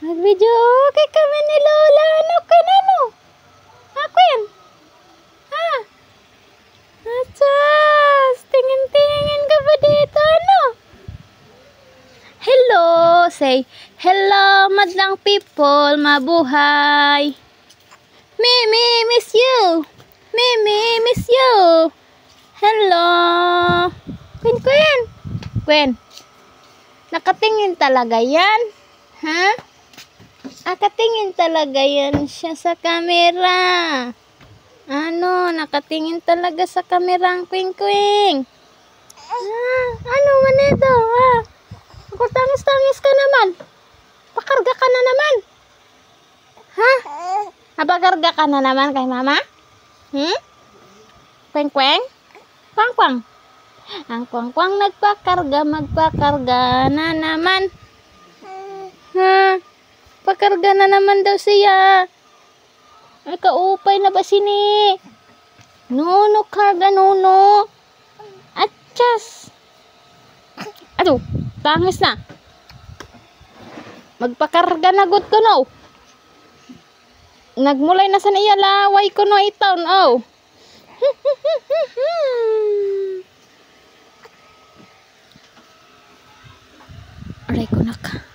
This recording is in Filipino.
Mag-video okay kami ni Lola. Ano ka na no? Akin? Ha? Atsas! Tingin-tingin ka ba dito? Ano? Hello! Say, hello madlang people. Mabuhay! Mimi, miss you! Mimi, miss you! Hello! Queen! Queen! Nakatingin talaga yan? Ha? Nakatingin talaga yan siya sa camera. Ano? Nakatingin talaga sa camera ang Queen. Ano man ito? Ako tangis-tangis ka naman. Pakarga ka na naman. Ha? Napakarga ka na naman kay mama? Queen? Quang. Ang Quang magpakarga na naman. Pakarga na naman daw siya. Ay, kaupay na ba sini? Nuno karga, nuno. Atchas. Ato, tangis na. Magpakarga na gud ko no. Nagmulay na sa iya laway ko no itaon oh. Aray ko na ka.